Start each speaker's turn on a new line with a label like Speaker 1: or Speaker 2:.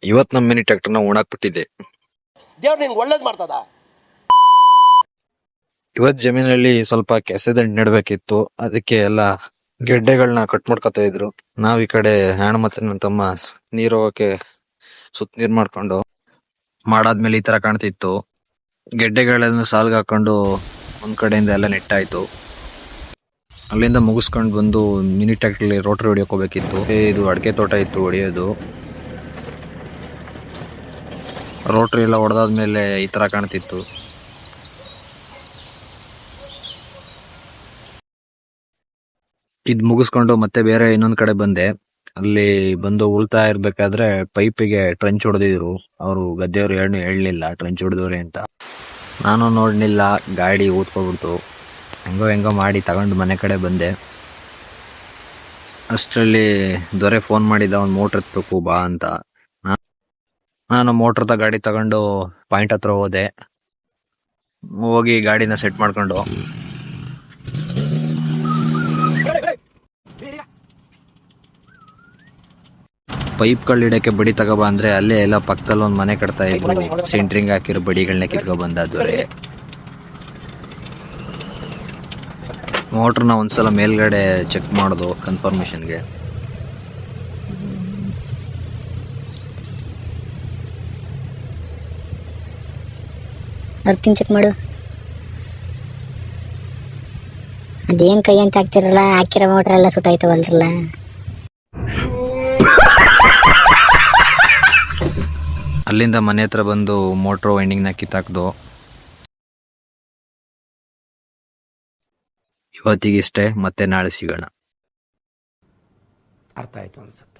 Speaker 1: ಇವತ್ ನಮ್ ಮಿನಿ ಟ್ರ್ಯಾಕ್ಟರ್ನ ಉಣಾಕ್ಬಿಟ್ಟಿದೆ.
Speaker 2: ದೇವ್ರು ನಿಂಗೆ ಒಳ್ಳೇದ್ ಮಾಡ್ತದ.
Speaker 1: ಇವತ್ ಜಮೀನಲ್ಲಿ ಸ್ವಲ್ಪ ಕೆಸೆದಂಡ್ ನೆಡ್ಬೇಕಿತ್ತು, ಅದಕ್ಕೆ ಎಲ್ಲ ಗೆಡ್ಡೆಗಳನ್ನ ಕಟ್ ಮಾಡ್ಕೊತಾ ಇದ್ರು. ನಾವ್ ಈ ಕಡೆ ಹೆಣ್ ಮತ್ತೆ ನನ್ ತಮ್ಮ ನೀರ್ ಹೋಗಕ್ಕೆ ಸುತ್ತ ನೀರ್ ಮಾಡ್ಕೊಂಡು ಮಾಡಾದ್ಮೇಲೆ ಈ ತರ ಕಾಣ್ತಿತ್ತು. ಗೆಡ್ಡೆಗಳೆಲ್ಲ ಸಾಲ್ಗೆ ಹಾಕೊಂಡು ಒಂದ್ ಕಡೆಯಿಂದ ಎಲ್ಲ ನೆಟ್ಟಾಯ್ತು. ಅಲ್ಲಿಂದ ಮುಗಿಸ್ಕೊಂಡ್ ಬಂದು ಮಿನಿ ಟ್ರ್ಯಾಕ್ಟರ್ ರೋಟರಿ ಹೊಡಿಯಕ್ ಹೋಗ್ಬೇಕಿತ್ತು. ಇದು ಅಡಕೆ ತೋಟ ಇತ್ತು ಹೊಡಿಯೋದು. ರೋಟರಿ ಎಲ್ಲ ಹೊಡೆದಾದ್ಮೇಲೆ ಈ ತರ ಕಾಣ್ತಿತ್ತು. ಇದ್ ಮುಗಿಸ್ಕೊಂಡು ಮತ್ತೆ ಬೇರೆ ಇನ್ನೊಂದ್ ಕಡೆ ಬಂದೆ. ಅಲ್ಲಿ ಬಂದು ಉಳ್ತಾ ಇರ್ಬೇಕಾದ್ರೆ ಪೈಪಿಗೆ ಟ್ರಂಚ್ ಹೊಡೆದಿದ್ರು. ಅವರು ಗದ್ದೆಯವರು ಹೇಳಲಿಲ್ಲ ಟ್ರಂಚ್ ಹೊಡೆದವ್ರೆ ಅಂತ. ನಾನು ನೋಡ್ಲಿಲ್ಲ, ಗಾಡಿ ಊದ್ಕೊಬಿಡ್ತು. ಹೆಂಗೋ ಮಾಡಿ ತಗೊಂಡು ಮನೆ ಕಡೆ ಬಂದೆ. ಅಷ್ಟರಲ್ಲಿ ದೊರೆ ಫೋನ್ ಮಾಡಿದ, ಒಂದು ಮೋಟರ್ ಎತ್ಬೇಕು ಬಾ ಅಂತ. ನಾನು ಮೋಟರ್ದ ಗಾಡಿ ತಗೊಂಡು ಪಾಯಿಂಟ್ ಹತ್ರ ಹೋದೆ. ಹೋಗಿ ಗಾಡಿನ ಸೆಟ್ ಮಾಡ್ಕೊಂಡು ಪೈಪ್ಗಳು ಇಡಕ್ಕೆ ಬಡಿ ತಗೋಬಾ ಅಂದ್ರೆ ಅಲ್ಲೇ ಎಲ್ಲ ಪಕ್ಕದಲ್ಲಿ ಒಂದ್ ಮನೆ ಕಟ್ತಾ ಇದ್ರು. ಸೆಂಟ್ರಿಂಗ್ ಹಾಕಿರೋ ಬಡಿಗಳನ್ನ ಕಿತ್ಕೊ ಬಂದ ದೊರೆ. ಮೋಟರ್ನ ಒಂದ್ಸಲ ಮೇಲ್ಗಡೆ ಚೆಕ್ ಮಾಡೋದು ಕನ್ಫರ್ಮೇಶನ್ಗೆ.
Speaker 3: ಅರ್ತಿನ್ ಚೆಕ್ ಮಾಡು. ಅದೇನ್ ಕೈ ಅಂತ ಹಾಕ್ತಿರಲ್ಲ, ಹಾಕಿರೋ ಮೋಟ್ರ್ ಎಲ್ಲ ಸುಟ್ಟಾಯ್ತವಲ್ರಲ್ಲ.
Speaker 1: ಅಲ್ಲಿಂದ ಮನೆ ಹತ್ರ ಬಂದು ಮೋಟ್ರ್ ವೈಂಡಿಂಗ್ನ ಕಿತ್ತಾಕ್ದು. ಇವತ್ತಿಗಿಷ್ಟೇ, ಮತ್ತೆ ನಾಳೆ ಸಿಗೋಣ.
Speaker 2: ಅರ್ಥ ಆಯ್ತು ಅನ್ಸುತ್ತೆ.